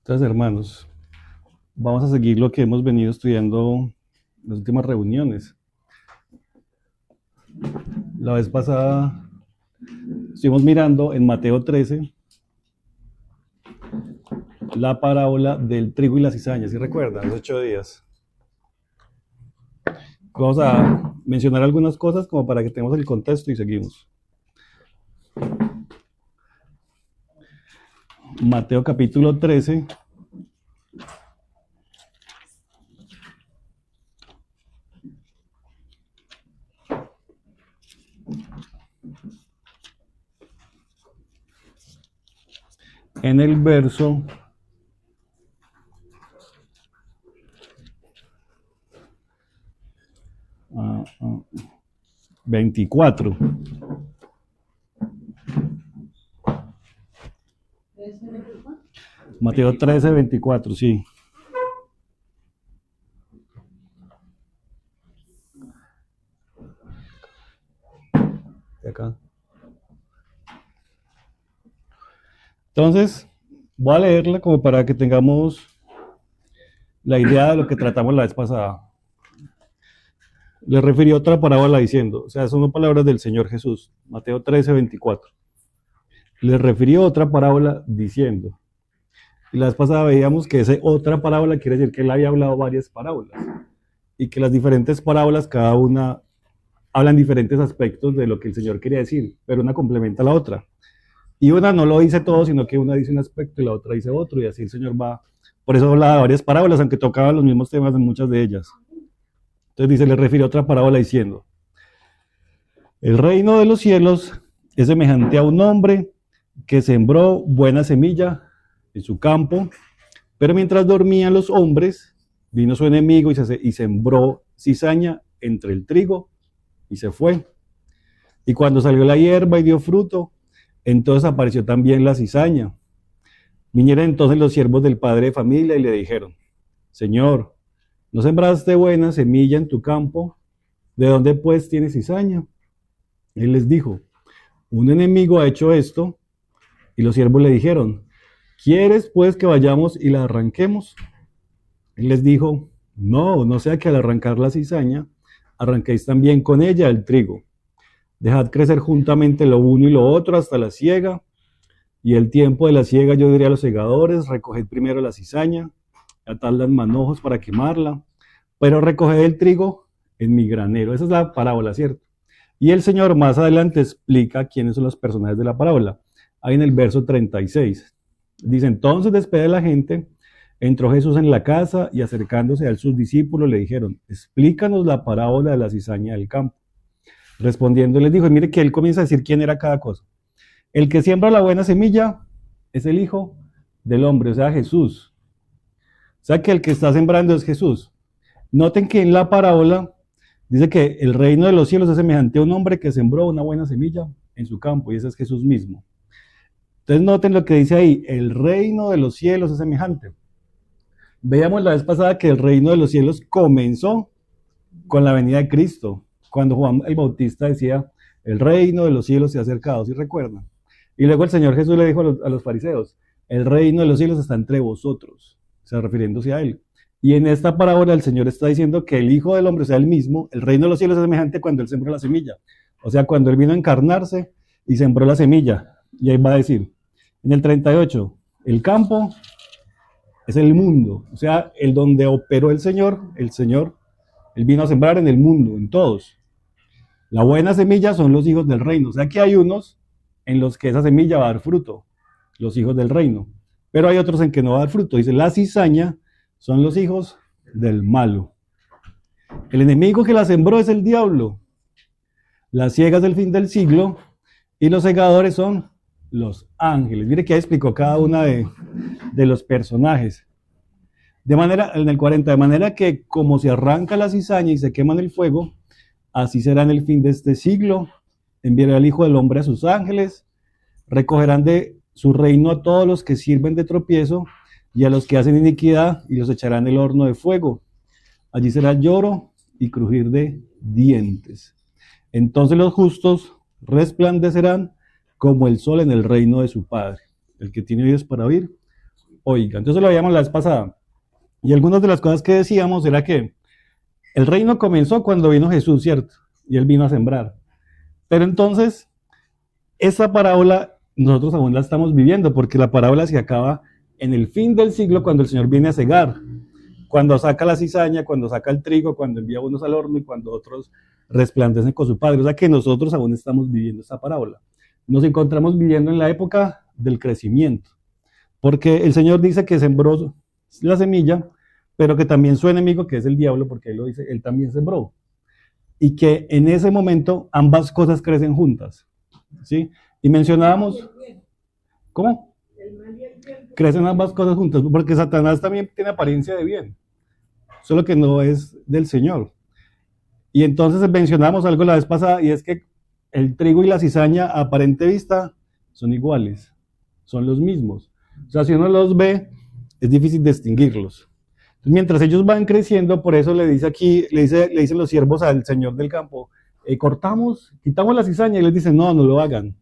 Entonces, hermanos, vamos a seguir lo que hemos venido estudiando en las últimas reuniones. La vez pasada estuvimos mirando en Mateo 13 la parábola del trigo y la cizaña, ¿sí recuerdan? Los 8 días. Vamos a mencionar algunas cosas como para que tengamos el contexto y seguimos. Mateo capítulo 13. En el verso 24. Mateo 13, 24, sí. De acá. Entonces, voy a leerla como para que tengamos la idea de lo que tratamos la vez pasada. Le refirió otra parábola diciendo, o sea, son palabras del Señor Jesús, Mateo 13, 24. Le refirió otra parábola diciendo, y la vez pasada veíamos que esa otra parábola quiere decir que él había hablado varias parábolas, y que las diferentes parábolas, cada una hablan diferentes aspectos de lo que el Señor quería decir, pero una complementa a la otra. Y una no lo dice todo, sino que una dice un aspecto y la otra dice otro, y así el Señor va. Por eso hablaba de varias parábolas, aunque tocaban los mismos temas en muchas de ellas. Entonces dice, le refirió otra parábola diciendo, el reino de los cielos es semejante a un hombre que sembró buena semilla en su campo, pero mientras dormían los hombres, vino su enemigo y sembró cizaña entre el trigo y se fue. Y cuando salió la hierba y dio fruto, entonces apareció también la cizaña. Vinieron entonces los siervos del padre de familia y le dijeron, Señor, ¿no sembraste buena semilla en tu campo? ¿De dónde pues tienes cizaña? Él les dijo, un enemigo ha hecho esto. Y los siervos le dijeron, ¿quieres pues que vayamos y la arranquemos? Él les dijo, no, no sea que al arrancar la cizaña, arranquéis también con ella el trigo. Dejad crecer juntamente lo uno y lo otro hasta la siega. Y el tiempo de la siega yo diría a los segadores, recoged primero la cizaña, atadla en manojos para quemarla, pero recoged el trigo en mi granero. Esa es la parábola, ¿cierto? Y el Señor más adelante explica quiénes son los personajes de la parábola. Ahí en el verso 36. Dice, entonces después de la gente, entró Jesús en la casa y acercándose a sus discípulos le dijeron, explícanos la parábola de la cizaña del campo. Respondiendo les dijo, y mire que él comienza a decir quién era cada cosa. El que siembra la buena semilla es el Hijo del Hombre, o sea, Jesús. O sea que el que está sembrando es Jesús. Noten que en la parábola dice que el reino de los cielos es semejante a un hombre que sembró una buena semilla en su campo, y ese es Jesús mismo. Entonces noten lo que dice ahí, el reino de los cielos es semejante. Veíamos la vez pasada que el reino de los cielos comenzó con la venida de Cristo, cuando Juan el Bautista decía, el reino de los cielos se ha acercado, ¿sí recuerdan? Y luego el Señor Jesús le dijo a los fariseos, el reino de los cielos está entre vosotros, o sea, refiriéndose a él. Y en esta parábola el Señor está diciendo que el Hijo del Hombre, o sea, él mismo, el reino de los cielos es semejante cuando él sembró la semilla. O sea, cuando él vino a encarnarse y sembró la semilla. Y ahí va a decir, en el 38, el campo es el mundo, o sea, el donde operó el Señor, él vino a sembrar en el mundo, en todos. La buena semilla son los hijos del reino, o sea que hay unos en los que esa semilla va a dar fruto, los hijos del reino, pero hay otros en que no va a dar fruto. Dice, la cizaña son los hijos del malo. El enemigo que la sembró es el diablo. La siega es el fin del siglo y los segadores son los ángeles. Mire que ahí explicó cada una de los personajes. De manera, en el 40, de manera que como se arranca la cizaña y se quema en el fuego, así será en el fin de este siglo. Enviará el Hijo del Hombre a sus ángeles, recogerán de su reino a todos los que sirven de tropiezo y a los que hacen iniquidad y los echarán en el horno de fuego. Allí será lloro y crujir de dientes. Entonces los justos resplandecerán como el sol en el reino de su Padre. El que tiene oídos para oír, oiga. Entonces lo veíamos la vez pasada. Y algunas de las cosas que decíamos era que el reino comenzó cuando vino Jesús, ¿cierto? Y él vino a sembrar. Pero entonces, esa parábola nosotros aún la estamos viviendo, porque la parábola se acaba en el fin del siglo cuando el Señor viene a cegar. Cuando saca la cizaña, cuando saca el trigo, cuando envía unos al horno y cuando otros resplandecen con su Padre. O sea que nosotros aún estamos viviendo esta parábola. Nos encontramos viviendo en la época del crecimiento. Porque el Señor dice que sembró la semilla, pero que también su enemigo, que es el diablo, porque él lo dice, él también sembró. Y que en ese momento ambas cosas crecen juntas. ¿Sí? Y mencionábamos, ¿cómo? Crecen ambas cosas juntas, porque Satanás también tiene apariencia de bien, solo que no es del Señor. Y entonces mencionamos algo la vez pasada, y es que el trigo y la cizaña a aparente vista son iguales, son los mismos. O sea, si uno los ve, es difícil distinguirlos. Entonces, mientras ellos van creciendo, por eso le dice aquí, le dicen los siervos al señor del campo, quitamos la cizaña, y les dicen, no lo hagan,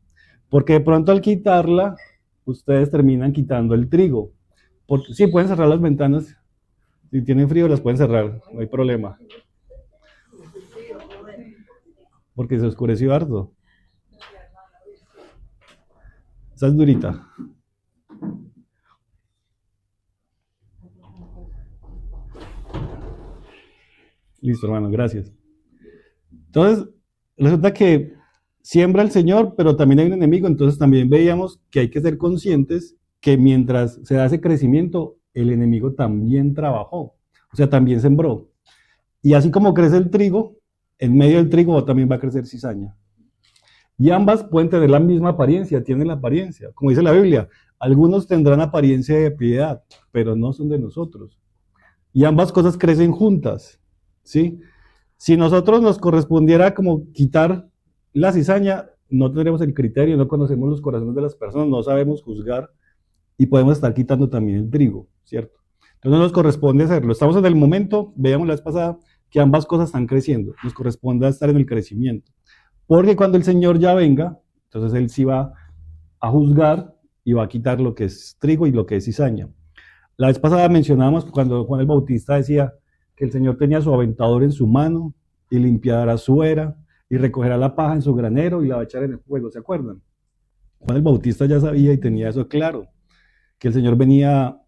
porque de pronto al quitarla, ustedes terminan quitando el trigo. Sí, pueden cerrar las ventanas, si tienen frío las pueden cerrar, no hay problema. Porque se oscureció harto. Esa es durita. Listo, hermano, gracias. Entonces, resulta que siembra el Señor, pero también hay un enemigo, entonces también veíamos que hay que ser conscientes que mientras se da ese crecimiento, el enemigo también trabajó, o sea, también sembró. Y así como crece el trigo, en medio del trigo también va a crecer cizaña. Y ambas pueden tener la misma apariencia, tienen la apariencia. Como dice la Biblia, algunos tendrán apariencia de piedad, pero no son de nosotros. Y ambas cosas crecen juntas, ¿sí? Si nosotros nos correspondiera como quitar la cizaña, no tendremos el criterio, no conocemos los corazones de las personas, no sabemos juzgar y podemos estar quitando también el trigo, ¿cierto? Entonces no nos corresponde hacerlo. Estamos en el momento, veíamos la vez pasada, que ambas cosas están creciendo. Nos corresponde estar en el crecimiento. Porque cuando el Señor ya venga, entonces Él sí va a juzgar y va a quitar lo que es trigo y lo que es cizaña. La vez pasada mencionábamos cuando Juan el Bautista decía que el Señor tenía su aventador en su mano y limpiará su era y recogerá la paja en su granero y la va a echar en el fuego, ¿se acuerdan? Juan el Bautista ya sabía y tenía eso claro, que el Señor venía,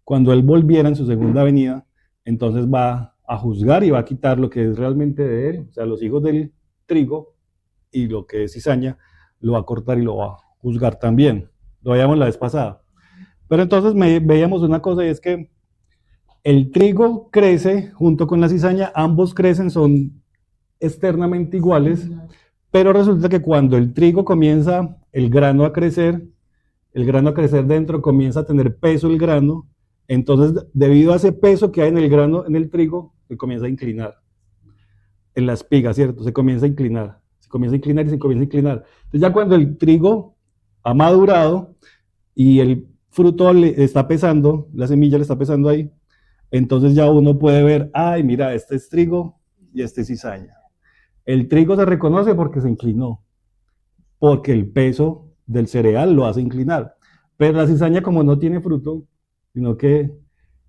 cuando Él volviera en su segunda venida, entonces va a juzgar y va a quitar lo que es realmente de Él, o sea, los hijos del trigo y lo que es cizaña, lo va a cortar y lo va a juzgar también. Lo veíamos la vez pasada. Pero entonces veíamos una cosa y es que el trigo crece junto con la cizaña, ambos crecen, son externamente iguales, pero resulta que cuando el trigo comienza, el grano a crecer dentro, comienza a tener peso el grano, entonces debido a ese peso que hay en el grano, en el trigo, se comienza a inclinar. En la espiga, ¿cierto? Se comienza a inclinar y se comienza a inclinar. Entonces ya cuando el trigo ha madurado y el fruto le está pesando, la semilla le está pesando ahí, entonces ya uno puede ver, ay, mira, este es trigo y este es cizaña. El trigo se reconoce porque se inclinó, porque el peso del cereal lo hace inclinar. Pero la cizaña, como no tiene fruto, sino que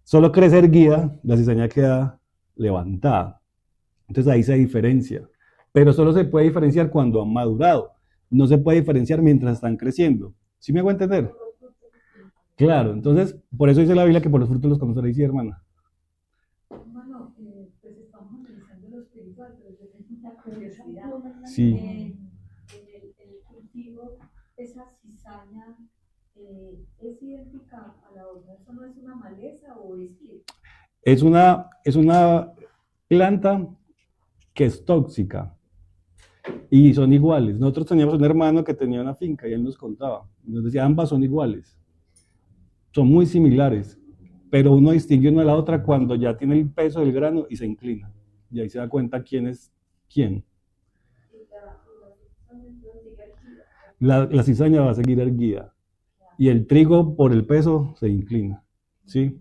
solo crece erguida, la cizaña queda levantada. Entonces ahí se diferencia. Pero solo se puede diferenciar cuando han madurado. No se puede diferenciar mientras están creciendo. ¿Sí me hago entender? Claro, entonces, por eso dice la Biblia que por los frutos los conoceréis, sí, hermana. Hermano, pues estamos analizando lo espiritual, pero yo tengo una curiosidad. Sí. El cultivo, esa cizaña, ¿es idéntica a la otra? ¿Eso no es una maleza o es qué? Es una planta que es tóxica y son iguales. Nosotros teníamos un hermano que tenía una finca y él nos contaba, nos decía, ambas son iguales, son muy similares, pero uno distingue una de la otra cuando ya tiene el peso del grano y se inclina. Y ahí se da cuenta quién es quién. La cizaña va a seguir erguida y el trigo por el peso se inclina, ¿sí?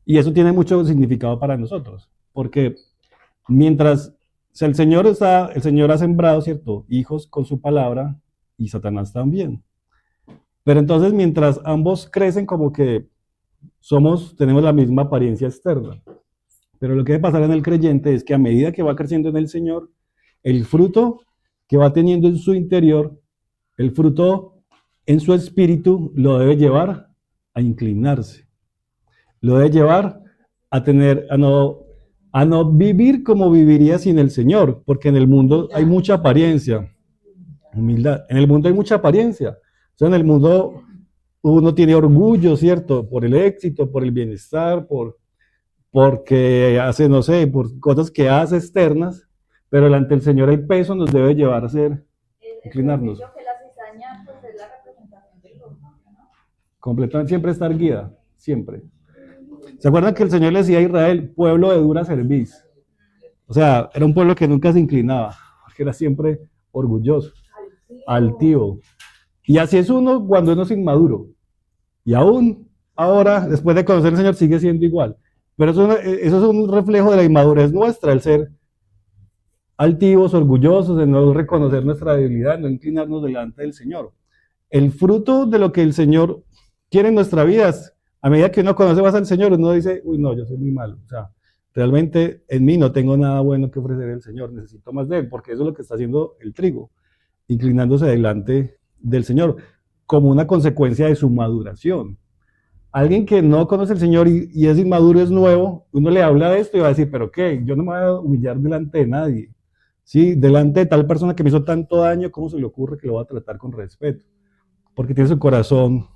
Y eso tiene mucho significado para nosotros, porque mientras, o sea, el Señor ha sembrado, ¿cierto?, hijos con su palabra y Satanás también. Pero entonces mientras ambos crecen como que tenemos la misma apariencia externa. Pero lo que debe pasar en el creyente es que a medida que va creciendo en el Señor, el fruto que va teniendo en su interior, el fruto en su espíritu, lo debe llevar a inclinarse. Lo debe llevar a no vivir como viviría sin el Señor, porque en el mundo hay mucha apariencia. Humildad. En el mundo hay mucha apariencia. O sea, en el mundo uno tiene orgullo, ¿cierto? Por el éxito, por el bienestar, porque hace, no sé, por cosas que hace externas, pero delante del Señor el peso nos debe llevar a hacer, inclinarnos. Que la cizaña pues, es la representación del orgullo, ¿no? Completamente, siempre estar guía, siempre. ¿Se acuerdan que el Señor le decía a Israel, pueblo de dura cerviz? O sea, era un pueblo que nunca se inclinaba, porque era siempre orgulloso, altivo. Y así es uno cuando uno es inmaduro. Y aún ahora, después de conocer al Señor, sigue siendo igual. Pero eso es un reflejo de la inmadurez nuestra, el ser altivos, orgullosos, de no reconocer nuestra debilidad, no inclinarnos delante del Señor. El fruto de lo que el Señor quiere en nuestra vida es, a medida que uno conoce más al Señor, uno dice, uy, no, yo soy muy malo. O sea, realmente en mí no tengo nada bueno que ofrecer al Señor, necesito más de Él, porque eso es lo que está haciendo el trigo, inclinándose delante del Señor, como una consecuencia de su maduración. Alguien que no conoce al Señor y es inmaduro, es nuevo, uno le habla de esto y va a decir, pero ¿qué? Yo no me voy a humillar delante de nadie. ¿Sí? Delante de tal persona que me hizo tanto daño, ¿cómo se le ocurre que lo va a tratar con respeto? Porque tiene su corazón.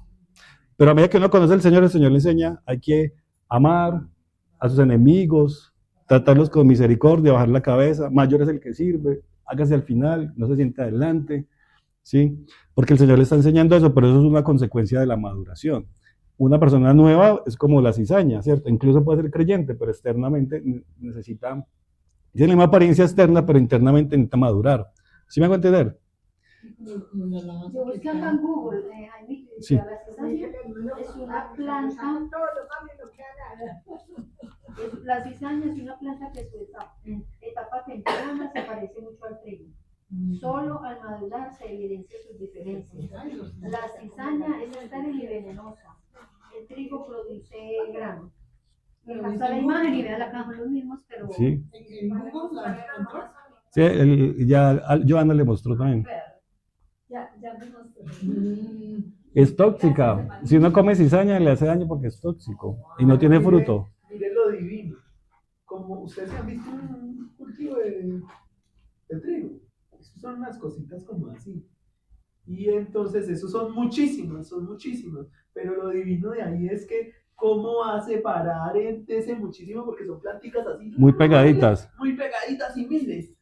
Pero a medida que uno conoce al Señor, el Señor le enseña, hay que amar a sus enemigos, tratarlos con misericordia, bajar la cabeza, mayor es el que sirve, hágase al final, no se sienta adelante, ¿sí? Porque el Señor le está enseñando eso, pero eso es una consecuencia de la maduración. Una persona nueva es como la cizaña, ¿cierto? Incluso puede ser creyente, pero externamente necesita, tiene la misma apariencia externa, pero internamente necesita madurar. ¿Sí me hago entender? Yo buscando en Google, Jaime, Sí. la cizaña es una planta. La cizaña es una planta que en etapa temprana se parece mucho al trigo. Solo al madurar se evidencia sus diferencias. La cizaña es estéril y venenosa. El trigo produce grano. Hasta la imagen y vea la caja los mismos, pero Sí. Sí, Joana le mostró también. ya me mostró. Es tóxica. Si uno come cizaña le hace daño porque es tóxico y no tiene fruto. Mire lo divino. Como ustedes han visto un cultivo de trigo. Esos son unas cositas como así. Y entonces esos son muchísimos. Pero lo divino de ahí es que cómo va a separar ese muchísimo, porque son plantitas así. Muy pegaditas. Muy pegaditas y miles.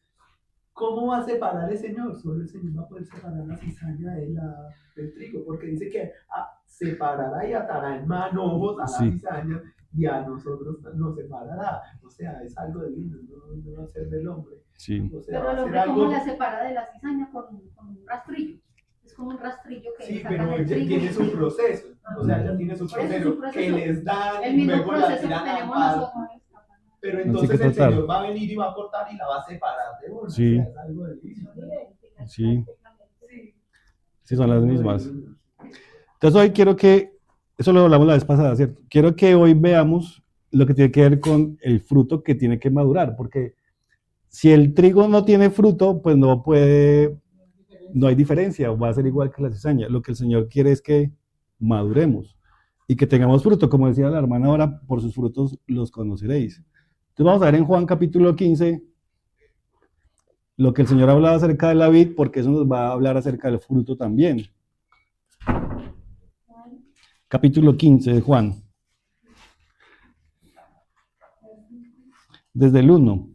¿Cómo va a separar el Señor? Solo el Señor va a poder separar la cizaña del trigo, porque dice que separará y atará en manojos a la cizaña y a nosotros nos separará. O sea, es algo divino, no va a ser del hombre. Sí. O sea, pero el hombre, ¿cómo la separa de la cizaña? Con un rastrillo. Es como un rastrillo que sí, pero ella tiene su proceso. O sea, ella tiene su proceso que les dan el mismo luego proceso la que tiran tenemos a nosotros. Pero entonces el Señor va a venir y va a cortar y la va a separar de una. Sí. O sea, es algo divino. Sí. Sí, son las mismas. Entonces hoy quiero que, eso lo hablamos la vez pasada, ¿cierto? Quiero que hoy veamos lo que tiene que ver con el fruto que tiene que madurar, porque si el trigo no tiene fruto, pues no hay diferencia, va a ser igual que la cizaña. Lo que el Señor quiere es que maduremos y que tengamos fruto, como decía la hermana ahora, por sus frutos los conoceréis. Entonces vamos a ver en Juan capítulo 15 lo que el Señor hablaba acerca de la vid, porque eso nos va a hablar acerca del fruto también. Capítulo 15 de Juan. Desde el 1.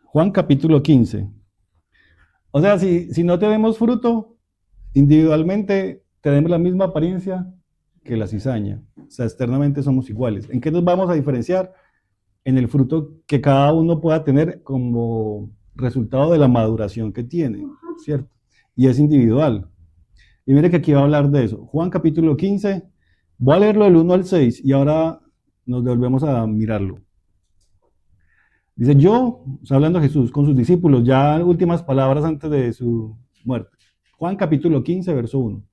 Juan capítulo 15. O sea, si no tenemos fruto, individualmente tenemos la misma apariencia que la cizaña. O sea, externamente somos iguales. ¿En qué nos vamos a diferenciar? En el fruto que cada uno pueda tener como resultado de la maduración que tiene, ¿cierto? Y es individual. Y mire que aquí va a hablar de eso. Juan capítulo 15, voy a leerlo del 1 al 6 y ahora nos devolvemos a mirarlo. Dice, está hablando Jesús con sus discípulos, ya últimas palabras antes de su muerte. Juan capítulo 15, verso 1.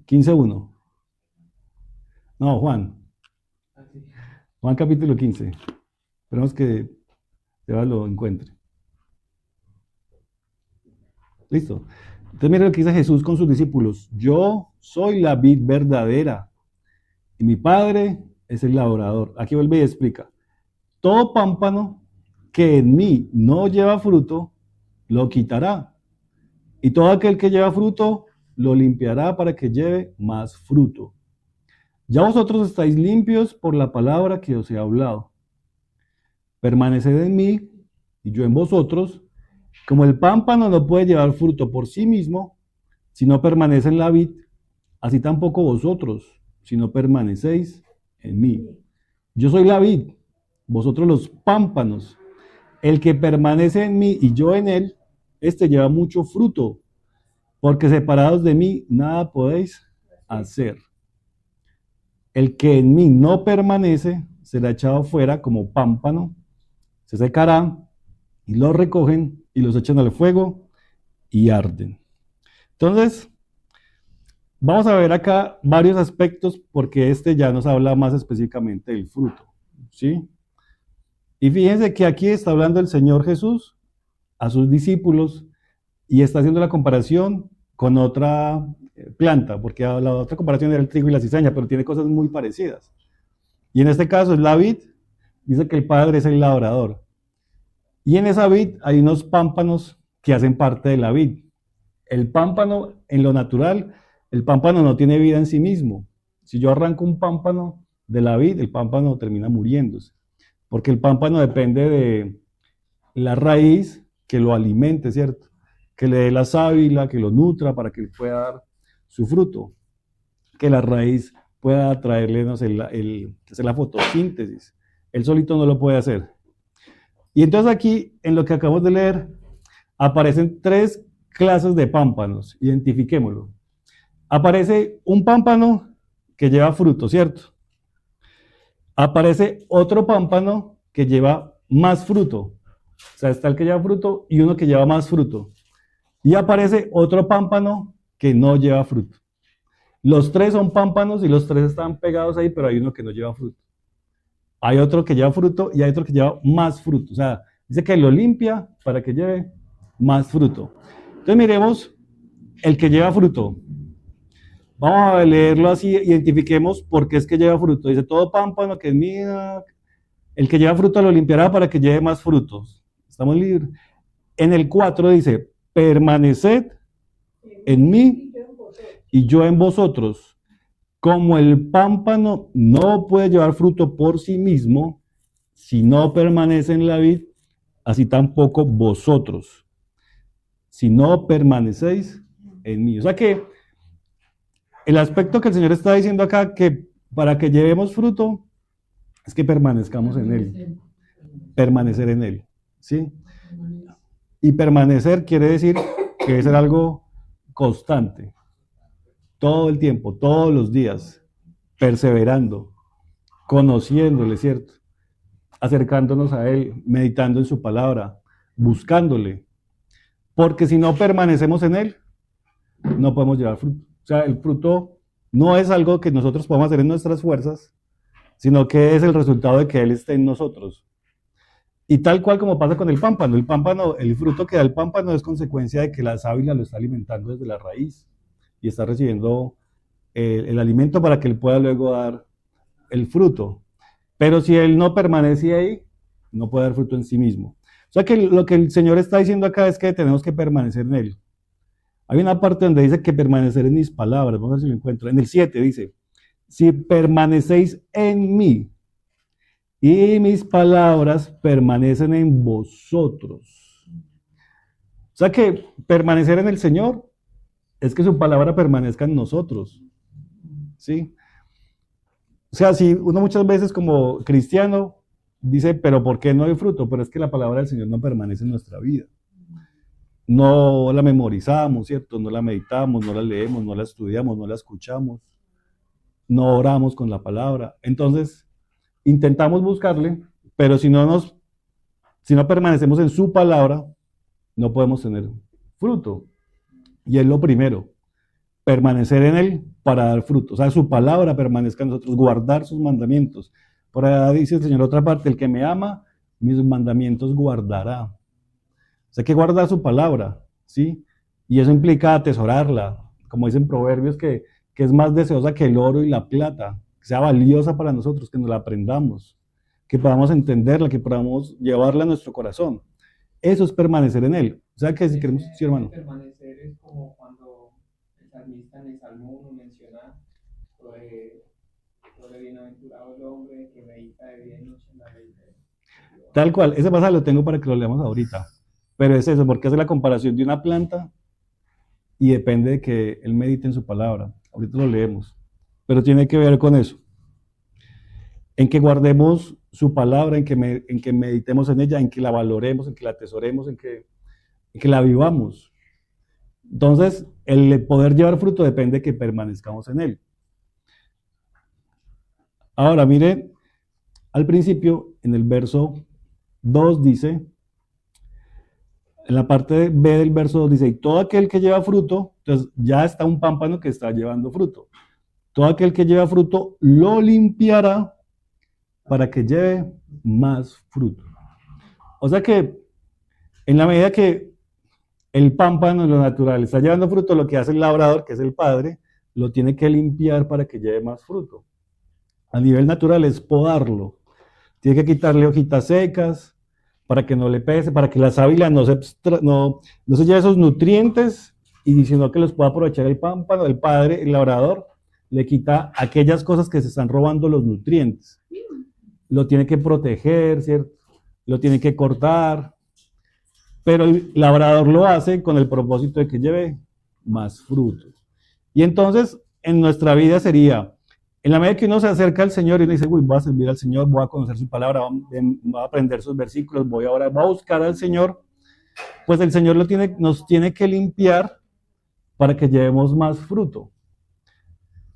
15:1. No, Juan. Juan capítulo 15. Esperemos que Sebas lo encuentre. Listo. Entonces mira lo que dice Jesús con sus discípulos. Yo soy la vid verdadera y mi Padre es el labrador. Aquí vuelve y explica. Todo pámpano que en mí no lleva fruto, lo quitará. Y todo aquel que lleva fruto, lo limpiará para que lleve más fruto. Ya vosotros estáis limpios por la palabra que os he hablado. Permaneced en mí y yo en vosotros. Como el pámpano no puede llevar fruto por sí mismo, si no permanece en la vid, así tampoco vosotros, si no permanecéis en mí. Yo soy la vid, vosotros los pámpanos. El que permanece en mí y yo en él, este lleva mucho fruto, porque separados de mí nada podéis hacer. El que en mí no permanece será echado fuera como pámpano, se secará y los recogen y los echan al fuego y arden. Entonces, vamos a ver acá varios aspectos porque este ya nos habla más específicamente del fruto, ¿sí? Y fíjense que aquí está hablando el Señor Jesús a sus discípulos y está haciendo la comparación con otra planta, porque la otra comparación era el trigo y la cizaña, pero tiene cosas muy parecidas. Y en este caso es la vid, dice que el Padre es el labrador. Y en esa vid hay unos pámpanos que hacen parte de la vid. El pámpano, en lo natural, el pámpano no tiene vida en sí mismo. Si yo arranco un pámpano de la vid, el pámpano termina muriéndose, porque el pámpano depende de la raíz que lo alimente, ¿cierto? Que le dé la sábila, que lo nutra para que él pueda dar su fruto, que la raíz pueda traerle, no sé, hacer la fotosíntesis. Él solito no lo puede hacer. Y entonces aquí, en lo que acabamos de leer, aparecen tres clases de pámpanos. Identifiquémoslo. Aparece un pámpano que lleva fruto, ¿cierto? Aparece otro pámpano que lleva más fruto. O sea, está el que lleva fruto y uno que lleva más fruto. Y aparece otro pámpano que no lleva fruto. Los tres son pámpanos y los tres están pegados ahí, pero hay uno que no lleva fruto. Hay otro que lleva fruto y hay otro que lleva más fruto. O sea, dice que lo limpia para que lleve más fruto. Entonces miremos el que lleva fruto. Vamos a leerlo así, identifiquemos por qué es que lleva fruto. Dice, todo pámpano que es mío, el que lleva fruto lo limpiará para que lleve más frutos. Estamos libres. En el 4 dice, permaneced en mí y yo en vosotros. Como el pámpano no puede llevar fruto por sí mismo, si no permanece en la vid, así tampoco vosotros, si no permanecéis en mí. O sea que el aspecto que el Señor está diciendo acá, que para que llevemos fruto, es que permanezcamos en Él, permanecer en Él, ¿sí? Y permanecer quiere decir que debe ser algo constante, todo el tiempo, todos los días, perseverando, conociéndole, ¿cierto? Acercándonos a Él, meditando en su palabra, buscándole. Porque si no permanecemos en Él, no podemos llevar fruto. O sea, el fruto no es algo que nosotros podamos hacer en nuestras fuerzas, sino que es el resultado de que Él esté en nosotros. Y tal cual como pasa con el pámpano, el fruto que da el pámpano es consecuencia de que la sábila lo está alimentando desde la raíz y está recibiendo el alimento para que él pueda luego dar el fruto. Pero si él no permanece ahí, no puede dar fruto en sí mismo. O sea que lo que el Señor está diciendo acá es que tenemos que permanecer en Él. Hay una parte donde dice que permanecer en mis palabras, vamos a ver si lo encuentro. En el 7 dice, si permanecéis en mí y mis palabras permanecen en vosotros. O sea que permanecer en el Señor es que su palabra permanezca en nosotros. ¿Sí? O sea, si uno muchas veces como cristiano dice, pero ¿por qué no hay fruto? Pero es que la palabra del Señor no permanece en nuestra vida. No la memorizamos, ¿cierto? No la meditamos, no la leemos, no la estudiamos, no la escuchamos, no oramos con la palabra. Entonces, intentamos buscarle, pero si no permanecemos en su palabra, no podemos tener fruto. Y es lo primero, permanecer en Él para dar fruto. O sea, su palabra permanezca en nosotros, guardar sus mandamientos. Por allá dice el Señor otra parte, el que me ama, mis mandamientos guardará. O sea, hay que guardar su palabra, ¿sí? Y eso implica atesorarla, como dicen Proverbios, que es más deseosa que el oro y la plata, que sea valiosa para nosotros, que nos la aprendamos, que podamos entenderla, que podamos llevarla a nuestro corazón. Eso es permanecer en Él. O sea, que si queremos, sí, hermano. Permanecer es como cuando el salmista en el Salmo 1 menciona sobre bienaventurado el hombre que medita de día y noche en la ley de Dios. Tal cual, ese pasaje lo tengo para que lo leamos ahorita. Pero es eso, porque hace la comparación de una planta y depende de que él medite en su palabra. Ahorita lo leemos. Pero tiene que ver con eso. En que guardemos su palabra, en que meditemos en ella, en que la valoremos, en que la atesoremos, en que la vivamos. Entonces, el poder llevar fruto depende de que permanezcamos en él. Ahora, miren, al principio, en el verso 2 dice, en la parte B del verso 2 dice, y todo aquel que lleva fruto, entonces ya está un pámpano que está llevando fruto. Todo aquel que lleva fruto lo limpiará para que lleve más fruto. O sea que en la medida que el pámpano en lo natural está llevando fruto, lo que hace el labrador, que es el padre, lo tiene que limpiar para que lleve más fruto. A nivel natural es podarlo. Tiene que quitarle hojitas secas para que no le pese, para que la sábila no se lleve esos nutrientes, y sino que los pueda aprovechar el pámpano, el padre, el labrador, le quita aquellas cosas que se están robando los nutrientes. Lo tiene que proteger, ¿cierto? Lo tiene que cortar, pero el labrador lo hace con el propósito de que lleve más fruto. Y entonces, en nuestra vida sería, en la medida que uno se acerca al Señor y uno dice, uy, voy a servir al Señor, voy a conocer su palabra, voy a aprender sus versículos, voy a buscar al Señor, pues el Señor nos tiene que limpiar para que llevemos más fruto.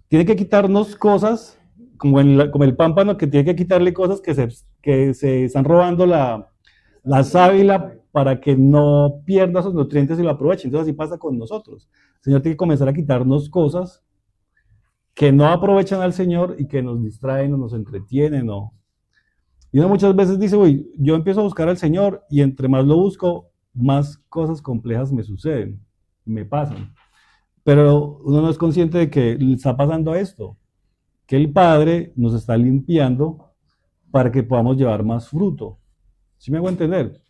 Tiene que quitarnos cosas, como el pámpano, que tiene que quitarle cosas que se están robando la sábila para que no pierda sus nutrientes y lo aproveche. Entonces así pasa con nosotros. El Señor tiene que comenzar a quitarnos cosas que no aprovechan al Señor y que nos distraen o nos entretienen. Y uno muchas veces dice, uy, yo empiezo a buscar al Señor y entre más lo busco, más cosas complejas me suceden, me pasan. Pero uno no es consciente de que le está pasando esto, que el Padre nos está limpiando para que podamos llevar más fruto. ¿Sí me hago entender?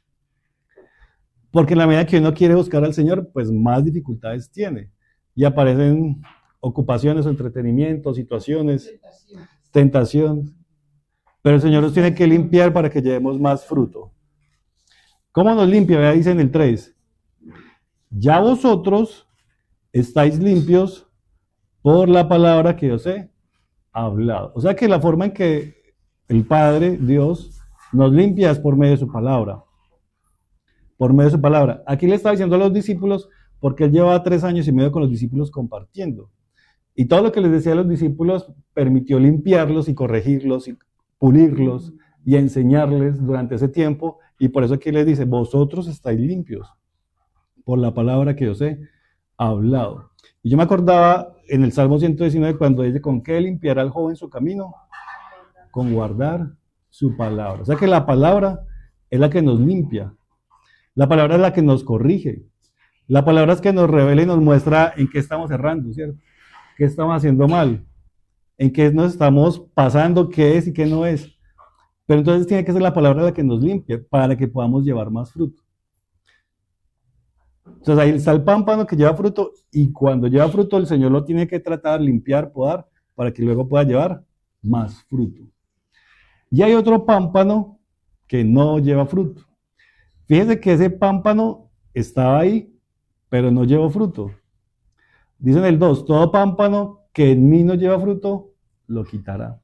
Porque en la medida que uno quiere buscar al Señor, pues más dificultades tiene. Y aparecen ocupaciones, entretenimientos, situaciones, tentaciones. Pero el Señor nos tiene que limpiar para que llevemos más fruto. ¿Cómo nos limpia? Vea, dice en el 3. Ya vosotros estáis limpios por la palabra que os he hablado. O sea que la forma en que el Padre, Dios, nos limpia es por medio de su palabra. Por medio de su palabra. Aquí le está diciendo a los discípulos, porque él llevaba 3 años y medio con los discípulos compartiendo. Y todo lo que les decía a los discípulos permitió limpiarlos y corregirlos y pulirlos y enseñarles durante ese tiempo. Y por eso aquí les dice, vosotros estáis limpios por la palabra que os he hablado. Y yo me acordaba en el Salmo 119 cuando dice, ¿con qué limpiará el joven su camino? Con guardar su palabra. O sea que la palabra es la que nos limpia. La palabra es la que nos corrige. La palabra es que nos revela y nos muestra en qué estamos errando, ¿cierto? ¿Qué estamos haciendo mal? ¿En qué nos estamos pasando? ¿Qué es y qué no es? Pero entonces tiene que ser la palabra la que nos limpie para que podamos llevar más fruto. Entonces ahí está el pámpano que lleva fruto y cuando lleva fruto el Señor lo tiene que tratar, limpiar, podar, para que luego pueda llevar más fruto. Y hay otro pámpano que no lleva fruto. Fíjense que ese pámpano estaba ahí, pero no llevó fruto. Dice en el 2, todo pámpano que en mí no lleva fruto, lo quitará.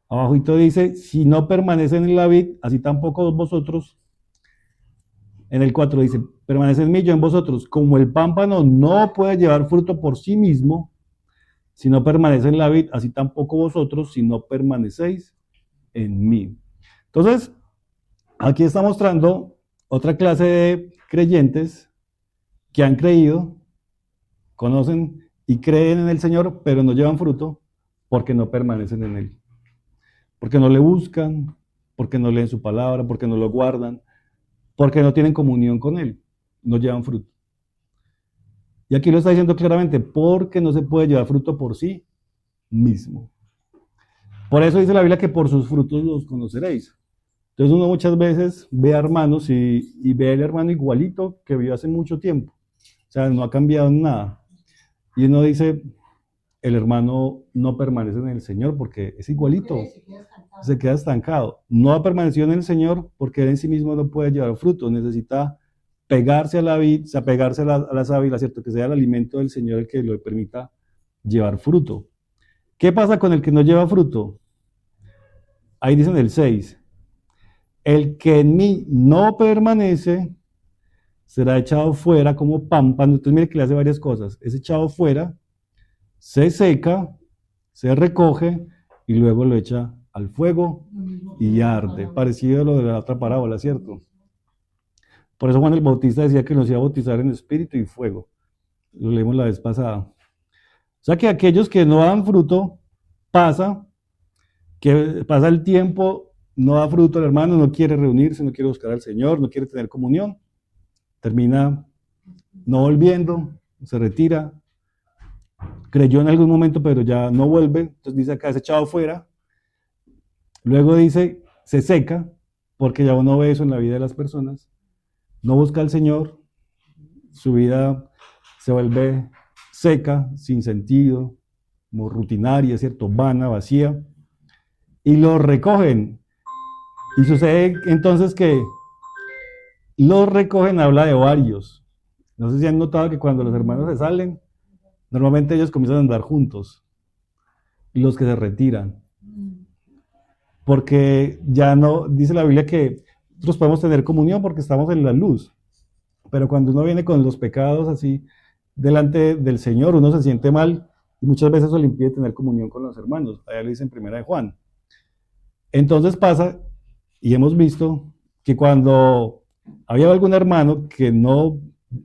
Abajito dice, si no permanecen en la vid, así tampoco vosotros. En el 4 dice, permanece en mí, yo en vosotros. Como el pámpano no puede llevar fruto por sí mismo, si no permanece en la vid, así tampoco vosotros, si no permanecéis en mí. Entonces, aquí está mostrando otra clase de creyentes que han creído, conocen y creen en el Señor, pero no llevan fruto porque no permanecen en Él. Porque no le buscan, porque no leen su palabra, porque no lo guardan, porque no tienen comunión con Él, no llevan fruto. Y aquí lo está diciendo claramente, porque no se puede llevar fruto por sí mismo. Por eso dice la Biblia que por sus frutos los conoceréis. Entonces uno muchas veces ve a hermanos y ve al hermano igualito que vio hace mucho tiempo. O sea, no ha cambiado en nada. Y uno dice, el hermano no permanece en el Señor porque es igualito, se queda estancado. No ha permanecido en el Señor porque él en sí mismo no puede llevar fruto, necesita pegarse a la vid, o sea, pegarse a la sábila, ¿cierto? Que sea el alimento del Señor el que lo permita llevar fruto. ¿Qué pasa con el que no lleva fruto? Ahí dicen el 6. El que en mí no permanece será echado fuera como pámpano. Entonces mire que le hace varias cosas. Es echado fuera, se seca, se recoge y luego lo echa al fuego y arde. Parecido a lo de la otra parábola, ¿cierto? Por eso Juan el Bautista decía que nos iba a bautizar en espíritu y fuego. Lo leímos la vez pasada. O sea que aquellos que no dan fruto, pasa el tiempo, no da fruto el hermano, no quiere reunirse, no quiere buscar al Señor, no quiere tener comunión, termina no volviendo, se retira, creyó en algún momento pero ya no vuelve, entonces dice acá es echado fuera, luego dice se seca, porque ya uno ve eso en la vida de las personas, no busca al Señor, su vida se vuelve seca, sin sentido, como rutinaria, ¿cierto? Vana, vacía, y lo recogen. Y sucede entonces que los recogen, habla de varios. No sé si han notado que cuando los hermanos se salen, normalmente ellos comienzan a andar juntos, y los que se retiran. Porque ya no, dice la Biblia que nosotros podemos tener comunión porque estamos en la luz. Pero cuando uno viene con los pecados así delante del Señor, uno se siente mal y muchas veces eso le impide tener comunión con los hermanos. Allá lo dice en Primera de Juan. Entonces pasa, y hemos visto, que cuando había algún hermano que no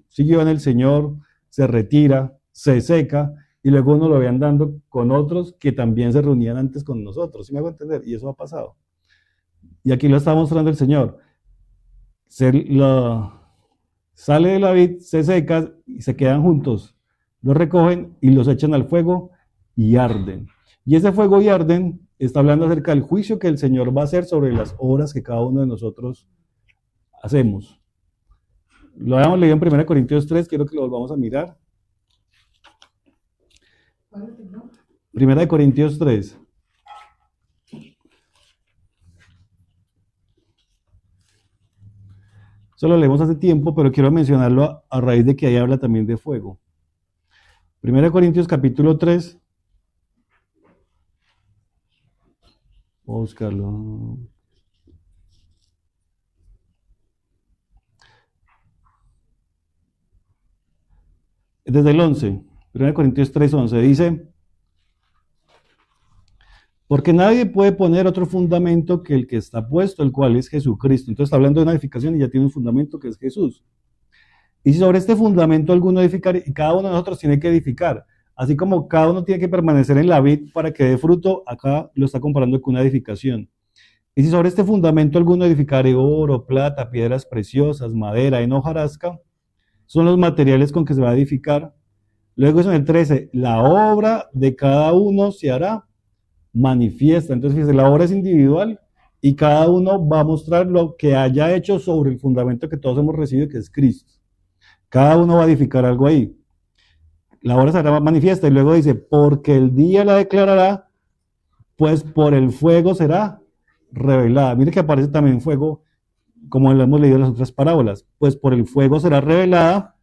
siguió en el Señor, se retira, se seca, y luego uno lo ve andando con otros que también se reunían antes con nosotros, ¿sí me hago entender? Y eso ha pasado. Y aquí lo está mostrando el Señor. Sale de la vid, se seca y se quedan juntos. Los recogen y los echan al fuego y arden. Y ese fuego y arden está hablando acerca del juicio que el Señor va a hacer sobre las obras que cada uno de nosotros hacemos. Lo habíamos leído en 1 Corintios 3, quiero que lo volvamos a mirar. 1 Corintios 3. Eso lo leímos hace tiempo, pero quiero mencionarlo a raíz de que ahí habla también de fuego. 1 Corintios capítulo 3. Voy a buscarlo. Desde el 11. 1 Corintios 3:11 dice: porque nadie puede poner otro fundamento que el que está puesto, el cual es Jesucristo. Entonces está hablando de una edificación y ya tiene un fundamento que es Jesús. Y si sobre este fundamento alguno edificar, y cada uno de nosotros tiene que edificar, así como cada uno tiene que permanecer en la vid para que dé fruto, acá lo está comparando con una edificación. Y si sobre este fundamento alguno edificare oro, plata, piedras preciosas, madera, heno, hojarasca, son los materiales con que se va a edificar. Luego es en el 13, la obra de cada uno se hará manifiesta. Entonces, fíjense, la obra es individual y cada uno va a mostrar lo que haya hecho sobre el fundamento que todos hemos recibido, que es Cristo. Cada uno va a edificar algo ahí. La obra será manifiesta y luego dice, porque el día la declarará, pues por el fuego será revelada. Mire que aparece también fuego, como lo hemos leído en las otras parábolas. Pues por el fuego será revelada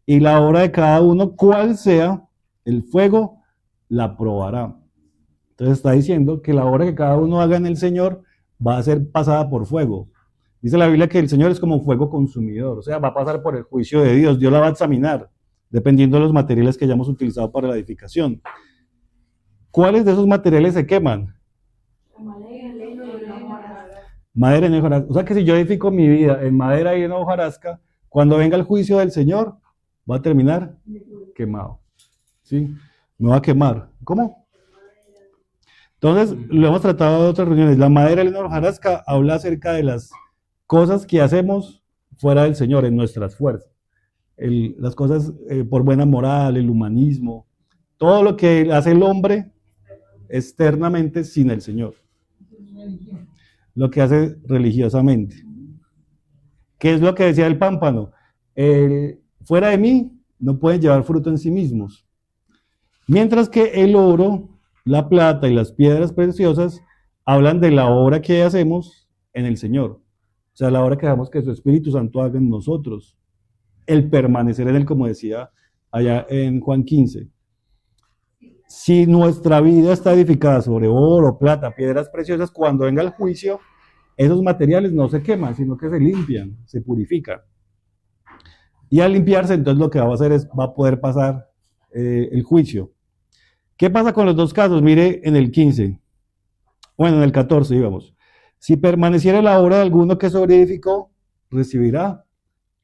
y la obra de cada uno, cual sea el fuego, la probará. Entonces está diciendo que la obra que cada uno haga en el Señor va a ser pasada por fuego. Dice la Biblia que el Señor es como un fuego consumidor, o sea, va a pasar por el juicio de Dios. Dios la va a examinar, dependiendo de los materiales que hayamos utilizado para la edificación. ¿Cuáles de esos materiales se queman? Madera y hojarasca. O sea que si yo edifico mi vida en madera y en hojarasca, cuando venga el juicio del Señor, va a terminar quemado. ¿Sí? Me va a quemar. ¿Cómo? Entonces, lo hemos tratado en otras reuniones. La madera y la hojarasca habla acerca de las cosas que hacemos fuera del Señor, en nuestras fuerzas. Las cosas por buena moral, el humanismo, todo lo que hace el hombre externamente sin el Señor. Lo que hace religiosamente. ¿Qué es lo que decía el pámpano? Fuera de mí no pueden llevar fruto en sí mismos. Mientras que el oro, la plata y las piedras preciosas hablan de la obra que hacemos en el Señor. O sea, la obra que dejamos que su Espíritu Santo haga en nosotros. El permanecer en él, como decía allá en Juan 15. Si nuestra vida está edificada sobre oro, plata, piedras preciosas, cuando venga el juicio, esos materiales no se queman, sino que se limpian, se purifican. Y al limpiarse, entonces lo que va a hacer es, va a poder pasar el juicio. ¿Qué pasa con los dos casos? Mire en el 15, bueno, en el 14, digamos. Si permaneciera la obra de alguno que sobreedificó, recibirá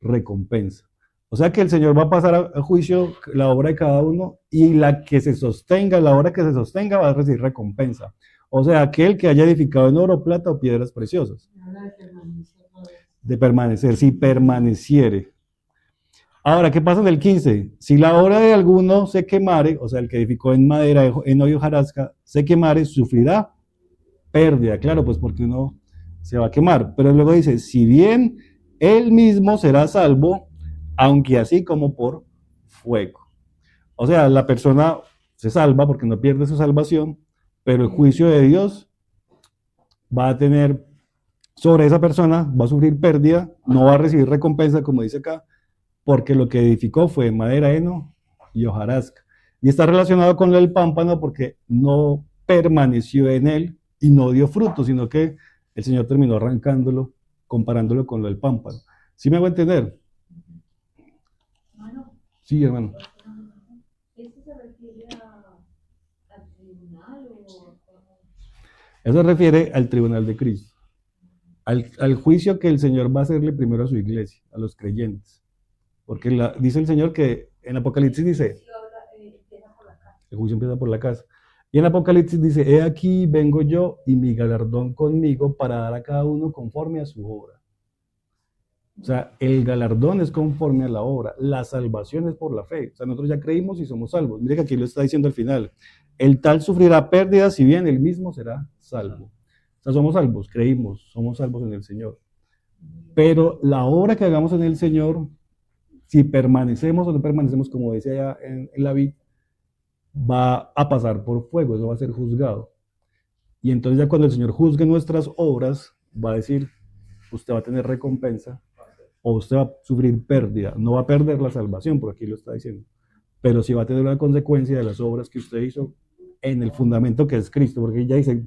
recompensa. O sea que el Señor va a pasar a juicio la obra de cada uno y la que se sostenga, la obra que se sostenga va a recibir recompensa. O sea, aquel que haya edificado en oro, plata o piedras preciosas. De permanecer, si permaneciere. Ahora, ¿qué pasa en el 15? Si la obra de alguno se quemare, o sea, el que edificó en madera, en hojarasca, se quemare, sufrirá pérdida. Claro, pues porque uno se va a quemar. Pero luego dice, si bien él mismo será salvo, aunque así como por fuego. O sea, la persona se salva porque no pierde su salvación, pero el juicio de Dios va a tener sobre esa persona, va a sufrir pérdida, no va a recibir recompensa, como dice acá, porque lo que edificó fue madera, heno y hojarasca. Y está relacionado con el pámpano porque no permaneció en él y no dio fruto, sino que el Señor terminó arrancándolo, comparándolo con lo del pámpano. ¿Sí me hago entender? Sí, hermano. ¿Eso se refiere al tribunal o...? Eso se refiere al tribunal de Cristo, al juicio que el Señor va a hacerle primero a su iglesia, a los creyentes. Porque dice el Señor que en Apocalipsis dice, el juicio empieza por la casa. Y en Apocalipsis dice, he aquí vengo yo y mi galardón conmigo para dar a cada uno conforme a su obra. O sea, el galardón es conforme a la obra, la salvación es por la fe. O sea, nosotros ya creímos y somos salvos. Mire que aquí lo está diciendo al final. El tal sufrirá pérdidas, si bien él mismo será salvo. O sea, somos salvos, creímos, somos salvos en el Señor. Pero la obra que hagamos en el Señor, si permanecemos o no permanecemos, como dice allá en la vid, va a pasar por fuego, eso va a ser juzgado. Y entonces ya cuando el Señor juzgue nuestras obras, va a decir, usted va a tener recompensa, o usted va a sufrir pérdida, no va a perder la salvación, por aquí lo está diciendo, pero sí va a tener una consecuencia de las obras que usted hizo en el fundamento que es Cristo, porque ya dice,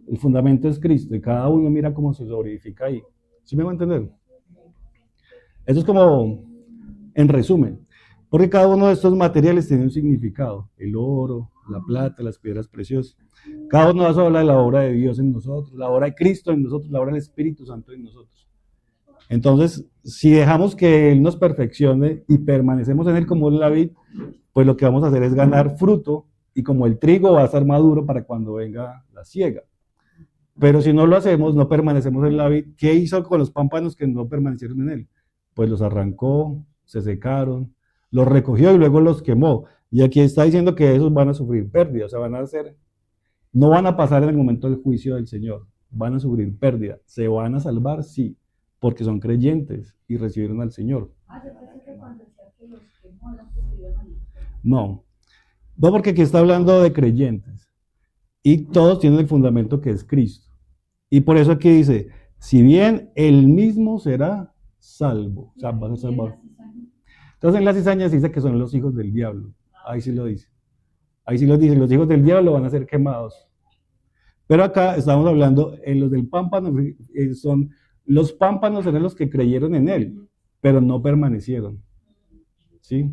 el fundamento es Cristo, y cada uno mira cómo se sobreedifica ahí. ¿Sí me va a entender? Eso es como, en resumen, porque cada uno de estos materiales tiene un significado, el oro, la plata, las piedras preciosas. Cada uno de eso habla de la obra de Dios en nosotros, la obra de Cristo en nosotros, la obra del Espíritu Santo en nosotros. Entonces, si dejamos que Él nos perfeccione y permanecemos en Él como la vid, pues lo que vamos a hacer es ganar fruto y como el trigo va a estar maduro para cuando venga la siega. Pero si no lo hacemos, no permanecemos en la vid, ¿qué hizo con los pámpanos que no permanecieron en Él? Pues los arrancó, se secaron, los recogió y luego los quemó. Y aquí está diciendo que esos van a sufrir pérdida, o sea, no van a pasar en el momento del juicio del Señor, van a sufrir pérdida. ¿Se van a salvar? Sí, porque son creyentes y recibieron al Señor. Yo pensé que cuando decía que los quemó, eran que se iban a ir. No, porque aquí está hablando de creyentes y todos tienen el fundamento que es Cristo. Y por eso aquí dice, si bien él mismo será salvo, o sea, va a ser salvado. Entonces en las cizañas dice que son los hijos del diablo, ahí sí lo dice. Ahí sí lo dice, los hijos del diablo van a ser quemados. Pero acá estamos hablando, en los del pámpano, los pámpanos eran los que creyeron en él, pero no permanecieron. ¿Sí?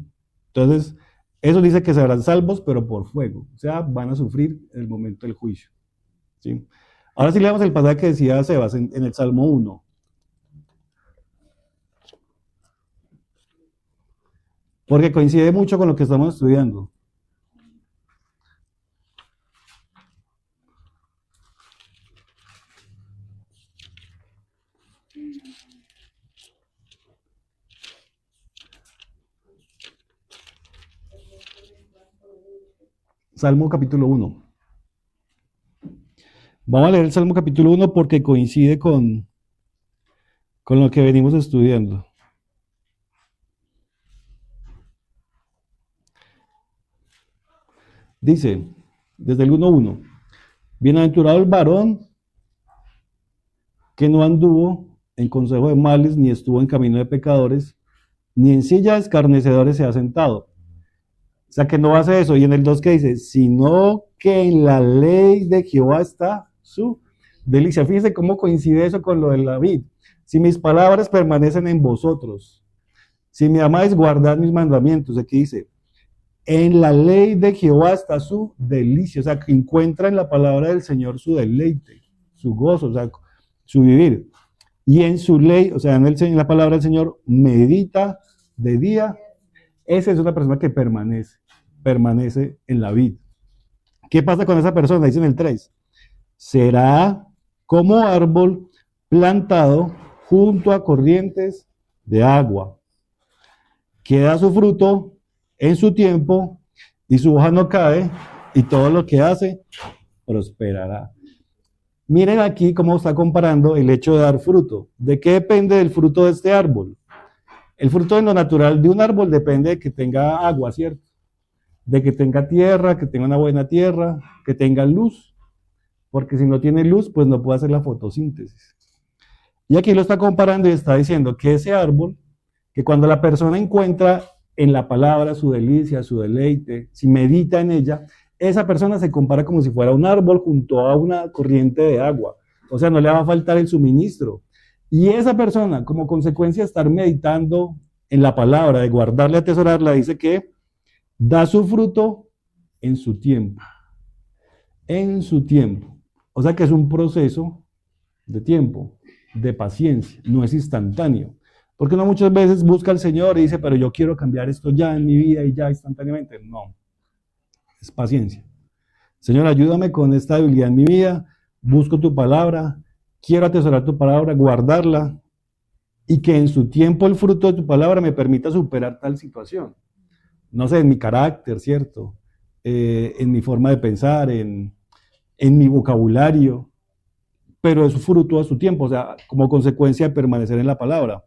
Entonces, eso dice que serán salvos, pero por fuego. O sea, van a sufrir en el momento del juicio. ¿Sí? Ahora sí leemos el pasaje que decía Sebas en el Salmo 1. Porque coincide mucho con lo que estamos estudiando. Salmo capítulo 1. Vamos a leer el Salmo capítulo 1 porque coincide con lo que venimos estudiando. Dice, desde el 1:1, bienaventurado el varón que no anduvo en consejo de males, ni estuvo en camino de pecadores, ni en silla de escarnecedores se ha sentado. O sea que no hace eso. Y en el 2 que dice, sino que en la ley de Jehová está su delicia. Fíjense cómo coincide eso con lo de la vid. Si mis palabras permanecen en vosotros, si me amáis, guardad mis mandamientos. Aquí dice, en la ley de Jehová está su delicia. O sea, que encuentra en la palabra del Señor su deleite, su gozo, o sea, su vivir. Y en su ley, o sea, en la palabra del Señor, medita de día. Esa es una persona que permanece en la vid. ¿Qué pasa con esa persona? Dice en el 3. Será como árbol plantado junto a corrientes de agua, que da su fruto en su tiempo, y su hoja no cae, y todo lo que hace prosperará. Miren aquí cómo está comparando el hecho de dar fruto. ¿De qué depende el fruto de este árbol? El fruto en lo natural de un árbol depende de que tenga agua, ¿cierto? De que tenga tierra, que tenga una buena tierra, que tenga luz, porque si no tiene luz, pues no puede hacer la fotosíntesis. Y aquí lo está comparando y está diciendo que ese árbol, que cuando la persona encuentra en la palabra su delicia, su deleite, si medita en ella, esa persona se compara como si fuera un árbol junto a una corriente de agua. O sea, no le va a faltar el suministro. Y esa persona, como consecuencia de estar meditando en la palabra, de guardarla, atesorarla, dice que da su fruto en su tiempo. En su tiempo. O sea que es un proceso de tiempo, de paciencia, no es instantáneo. Porque uno muchas veces busca al Señor y dice, pero yo quiero cambiar esto ya en mi vida y ya instantáneamente. No, es paciencia. Señor, ayúdame con esta debilidad en mi vida, busco tu palabra, quiero atesorar tu palabra, guardarla, y que en su tiempo el fruto de tu palabra me permita superar tal situación. No sé, en mi carácter, ¿cierto? En mi forma de pensar, en mi vocabulario, pero es fruto a su tiempo, o sea, como consecuencia de permanecer en la palabra.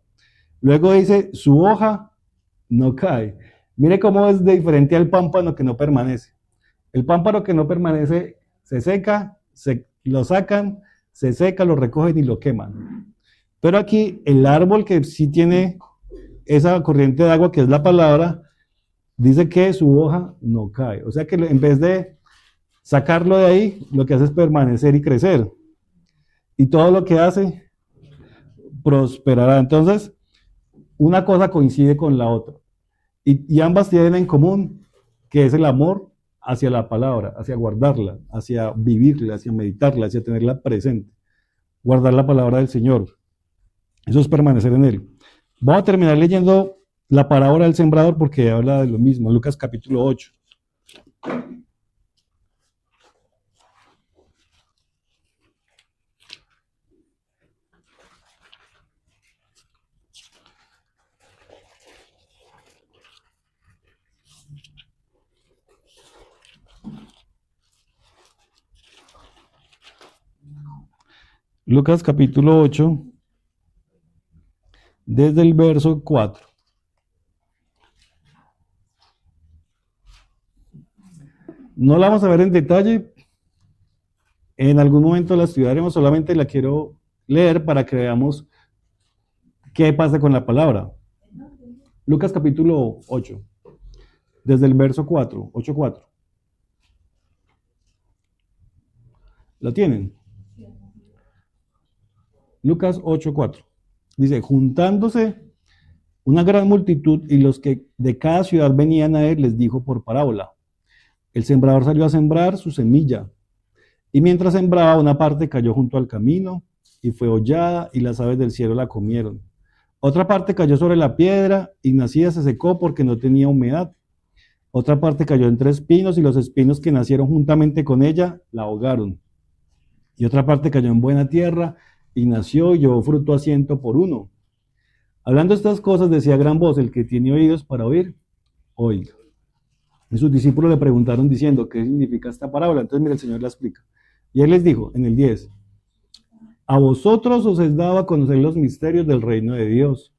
Luego dice, su hoja no cae. Mire cómo es de diferente al pámpano que no permanece. El pámpano que no permanece se seca, lo sacan, se seca, lo recogen y lo queman. Pero aquí el árbol que sí tiene esa corriente de agua que es la palabra, dice que su hoja no cae. O sea que en vez de sacarlo de ahí, lo que hace es permanecer y crecer. Y todo lo que hace prosperará. Entonces, una cosa coincide con la otra. Y ambas tienen en común que es el amor hacia la palabra, hacia guardarla, hacia vivirla, hacia meditarla, hacia tenerla presente. Guardar la palabra del Señor. Eso es permanecer en él. Vamos a terminar leyendo la parábola del sembrador porque habla de lo mismo. Lucas capítulo 8. Lucas capítulo 8, desde el verso 4. No la vamos a ver en detalle, en algún momento la estudiaremos, solamente la quiero leer para que veamos qué pasa con la palabra. Lucas capítulo 8, desde el verso 4, 8:4. ¿Lo tienen? Lucas 8:4. Dice, juntándose una gran multitud y los que de cada ciudad venían a él, les dijo por parábola. El sembrador salió a sembrar su semilla. Y mientras sembraba, una parte cayó junto al camino y fue hollada y las aves del cielo la comieron. Otra parte cayó sobre la piedra y nacida se secó porque no tenía humedad. Otra parte cayó entre espinos y los espinos que nacieron juntamente con ella la ahogaron. Y otra parte cayó en buena tierra y nació y llevó fruto a 100 por 1. Hablando estas cosas decía a gran voz, el que tiene oídos para oír, oiga. Y sus discípulos le preguntaron diciendo, ¿qué significa esta parábola? Entonces mira, el Señor la explica. Y él les dijo en el 10, a vosotros os es dado a conocer los misterios del reino de Dios,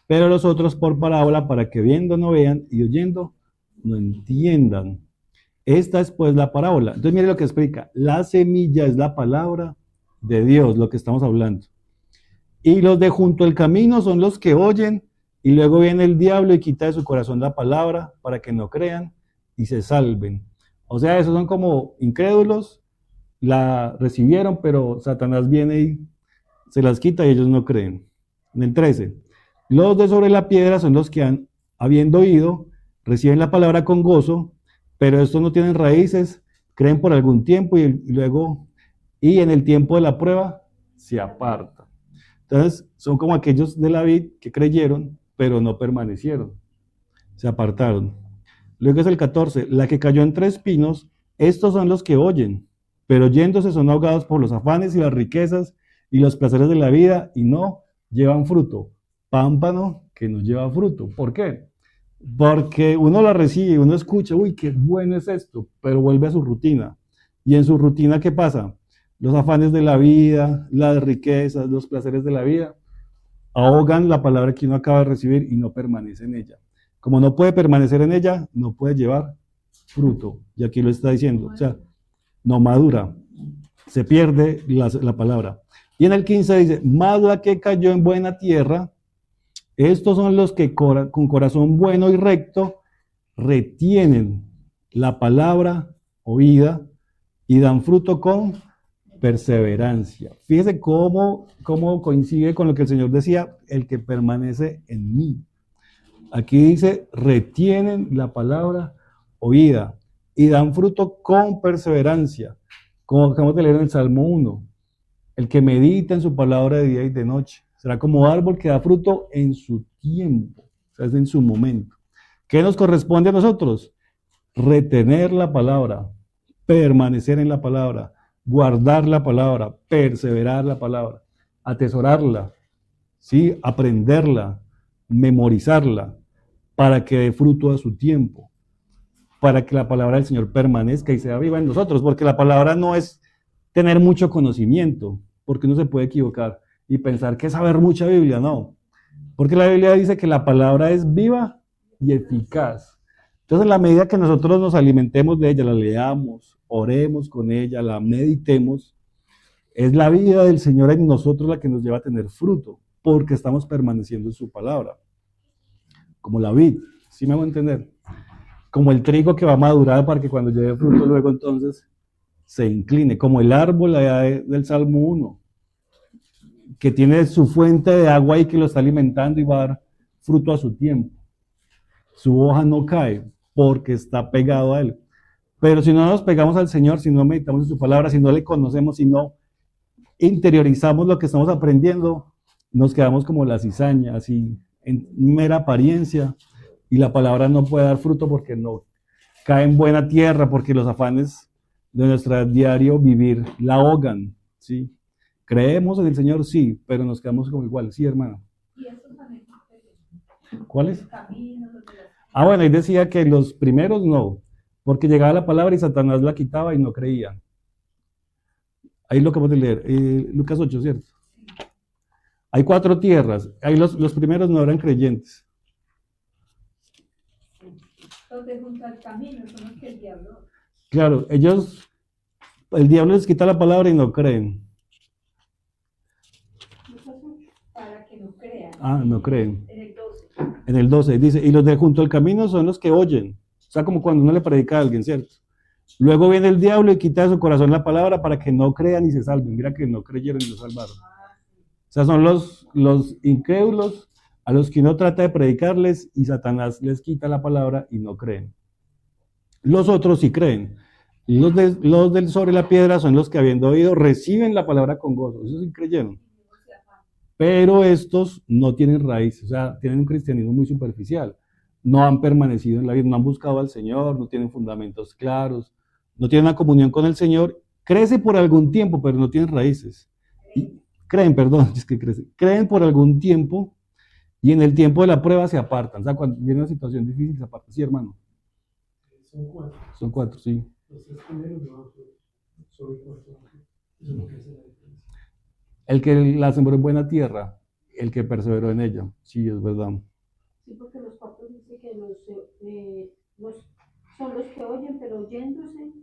pero a los otros por parábola para que viendo no vean y oyendo no entiendan. Esta es pues la parábola. Entonces mire lo que explica. La semilla es la palabra de Dios, lo que estamos hablando. Y los de junto al camino son los que oyen y luego viene el diablo y quita de su corazón la palabra para que no crean y se salven. O sea, esos son como incrédulos, la recibieron, pero Satanás viene y se las quita y ellos no creen. En el 13, los de sobre la piedra son los que habiendo oído, reciben la palabra con gozo, pero estos no tienen raíces, creen por algún tiempo y luego, y en el tiempo de la prueba, se apartan. Entonces, son como aquellos de la vid que creyeron, pero no permanecieron, se apartaron. Luego es el 14, la que cayó entre espinos, estos son los que oyen, pero yéndose son ahogados por los afanes y las riquezas y los placeres de la vida y no llevan fruto. Pámpano que no lleva fruto. ¿Por qué? Porque uno la recibe, uno escucha, uy, qué bueno es esto, pero vuelve a su rutina. Y en su rutina, ¿qué pasa? Los afanes de la vida, las riquezas, los placeres de la vida, ahogan la palabra que uno acaba de recibir y no permanece en ella. Como no puede permanecer en ella, no puede llevar fruto. Y aquí lo está diciendo, o sea, no madura, se pierde la palabra. Y en el 15 dice, más la que cayó en buena tierra, estos son los que con corazón bueno y recto retienen la palabra oída y dan fruto con perseverancia. Fíjese cómo coincide con lo que el Señor decía, el que permanece en mí. Aquí dice, retienen la palabra oída y dan fruto con perseverancia. Como acabamos de leer en el Salmo 1, el que medita en su palabra de día y de noche, será como árbol que da fruto en su tiempo, o sea, es en su momento. ¿Qué nos corresponde a nosotros? Retener la palabra, permanecer en la palabra, guardar la palabra, perseverar la palabra, atesorarla, ¿sí? Aprenderla, memorizarla, para que dé fruto a su tiempo, para que la palabra del Señor permanezca y sea viva en nosotros, porque la palabra no es tener mucho conocimiento, porque uno se puede equivocar y pensar que es saber mucha Biblia, no, porque la Biblia dice que la palabra es viva y eficaz. Entonces, en la medida que nosotros nos alimentemos de ella, la leamos, oremos con ella, la meditemos, es la vida del Señor en nosotros la que nos lleva a tener fruto, porque estamos permaneciendo en su palabra. Como la vid, ¿sí me hago entender? Como el trigo que va a madurar para que cuando lleve fruto luego entonces se incline, como el árbol del Salmo 1, que tiene su fuente de agua y que lo está alimentando y va a dar fruto a su tiempo. Su hoja no cae porque está pegado a él. Pero si no nos pegamos al Señor, si no meditamos en su palabra, si no le conocemos, si no interiorizamos lo que estamos aprendiendo, nos quedamos como la cizaña, así en mera apariencia, y la palabra no puede dar fruto porque no cae en buena tierra, porque los afanes de nuestro diario vivir la ahogan, ¿sí? Creemos en el Señor, sí, pero nos quedamos como igual, sí, hermano. Y eso también. ¿Cuáles? Caminos, Bueno, ahí decía que los primeros no, porque llegaba la palabra y Satanás la quitaba y no creían. Ahí lo acabamos de leer, Lucas 8, ¿cierto? Hay 4 tierras, ahí los primeros no eran creyentes. los de junto al camino son los que el diablo. Claro, el diablo les quita la palabra y no creen. Para que no crean. No creen. En el 12. En el 12 dice, y los de junto al camino son los que oyen. O sea, como cuando uno le predica a alguien, ¿cierto? Luego viene el diablo y quita de su corazón la palabra para que no crean y se salven. Mira que no creyeron y no salvaron. O sea, son los incrédulos a los que uno trata de predicarles y Satanás les quita la palabra y no creen. Los otros sí creen. Los del sobre la piedra son los que habiendo oído reciben la palabra con gozo. Eso sí creyeron. Pero estos no tienen raíz, o sea, tienen un cristianismo muy superficial. No han permanecido en la vida, no han buscado al Señor, no tienen fundamentos claros, no tienen una comunión con el Señor. Crece por algún tiempo, pero no tienen raíces. Creen, perdón, es que creen por algún tiempo y en el tiempo de la prueba se apartan. O sea, cuando viene una situación difícil se apartan. Sí, hermano. Son cuatro. Son cuatro, sí. Los tres primeros no, solo cuatro. Eso es lo que hace la diferencia. El que la sembró en buena tierra, el que perseveró en ella. Sí, es verdad. Sí, porque los cuatro dice que son los que oyen, pero oyéndose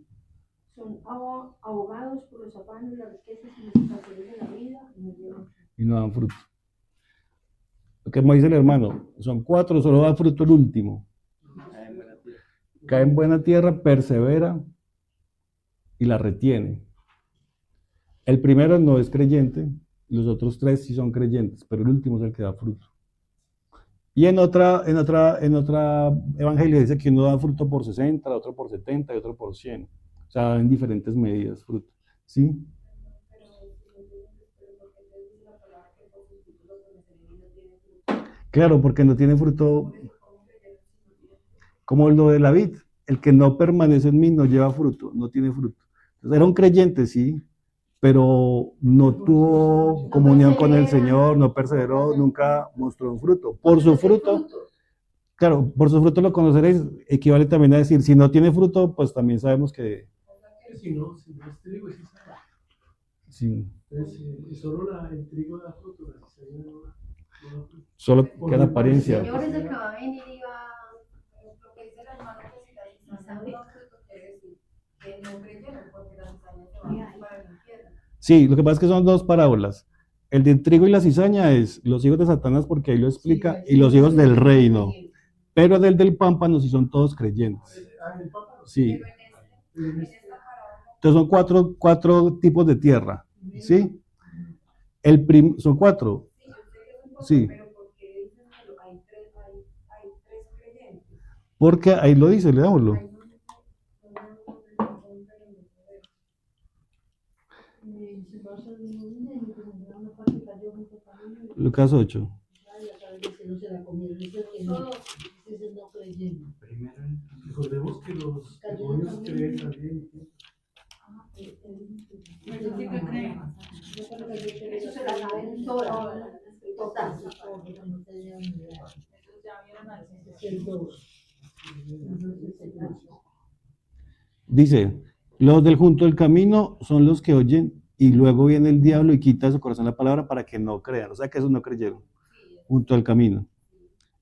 son ahogados por los afanes, las riquezas y los placeres de la vida y no llevan. Y no dan fruto. Lo que me dice el hermano, son cuatro, solo da fruto el último. Cae en buena tierra, persevera y la retiene. El primero no es creyente, los otros tres sí son creyentes, pero el último es el que da fruto. Y en otra evangelio dice que uno da fruto por 60, otro por 70 y otro por 100. O sea, en diferentes medidas fruto. ¿Sí? Claro, porque no tiene fruto, como lo de la vid. El que no permanece en mí no lleva fruto, no tiene fruto. Entonces, era un creyente, sí, pero no tuvo comunión con el Señor, no perseveró, nunca mostró un fruto. Por su fruto, claro, por su fruto lo conoceréis, equivale también a decir, si no tiene fruto, pues también sabemos que... Si no es trigo, es cizaña. Sí. Entonces, solo el trigo da fruto, la cizaña no da fruto. Solo queda apariencia. El Señor es el que va a venir y va Lo que dice el hermano que si la cizaña no da fruto, quiere decir que no creyeron, porque la cizaña se va para la tierra. Sí, lo que pasa es que son dos parábolas. El del trigo y la cizaña es los hijos de Satanás, porque ahí lo explica, y los hijos del reino. Pero del pámpano sí son todos creyentes. Sí. Entonces son cuatro tipos de tierra. ¿Sí? Son cuatro. Sí. Porque ahí lo dice, leámoslo. Lucas 8. Recordemos que los demonios creen también. Eso sí que creen. Eso se la saben todas. Ellos ya vieron al Dice, los del junto del camino son los que oyen y luego viene el diablo y quita de su corazón la palabra para que no crean. O sea que esos no creyeron. Junto al camino.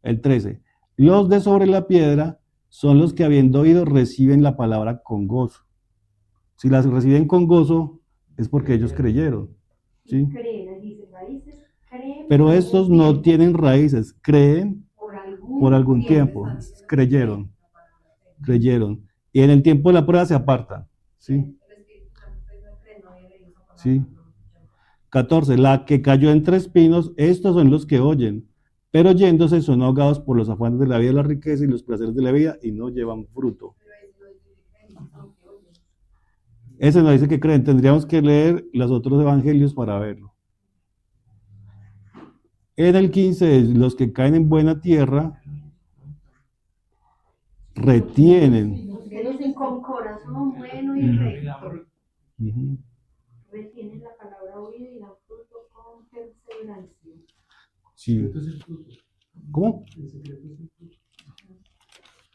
El 13. Los de sobre la piedra son los que habiendo oído reciben la palabra con gozo. Si las reciben con gozo es porque ellos creyeron. ¿Sí? Pero estos no tienen raíces, creen por algún tiempo, creyeron. Y en el tiempo de la prueba se apartan. ¿Sí? Sí. 14. La que cayó entre espinos, estos son los que oyen, pero yéndose son ahogados por los afanes de la vida, la riqueza y los placeres de la vida y no llevan fruto. Ese no dice que creen, tendríamos que leer los otros evangelios para verlo. En el 15 es los que caen en buena tierra, retienen. Con corazón bueno y recto. Retienen la palabra oída y dan fruto con perseverancia. Sí. El secreto es el fruto. ¿Cómo? El secreto es el fruto.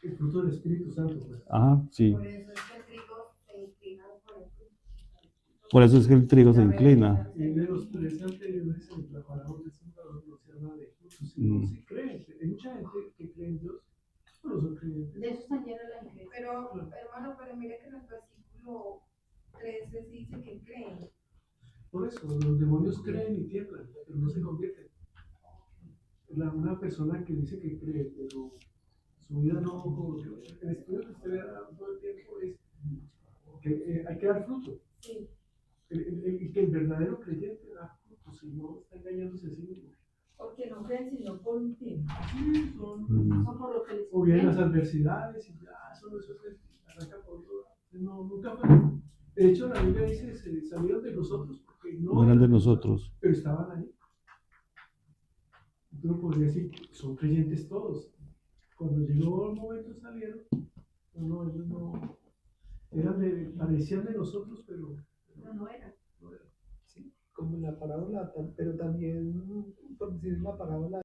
El fruto del Espíritu Santo. Pues. Ajá, sí. Por eso es que el trigo se inclina por el fruto. Por eso es que el trigo se inclina. Y de los tres anteriores, en la parábola del sembrador no se habla de frutos, sino se cree. Hay mucha gente que cree en Dios, pero no son creyentes. De eso está llena la iglesia. Pero, hermano, pero mire que en el versículo 13 dice que creen. Por eso, los demonios creen y tiemblan, pero no se convierten. Una persona que dice que cree, pero su vida no, como el estudio que usted le da todo el tiempo es que hay que dar fruto. Sí. El que el verdadero creyente da fruto, si no está engañándose a sí mismo. Porque no creen sino por un tiempo. Sí, son por lo que les o bien las adversidades y ya, eso no es arranca por todo. No, nunca fue. De hecho, la Biblia dice, se salieron de nosotros porque No eran de nosotros. pero estaban ahí. Uno podría decir, son creyentes todos. Cuando llegó el momento salieron, no, ellos no, parecían de nosotros, pero No era. no eran. Sí, como en la parábola, pero también, por decir la parábola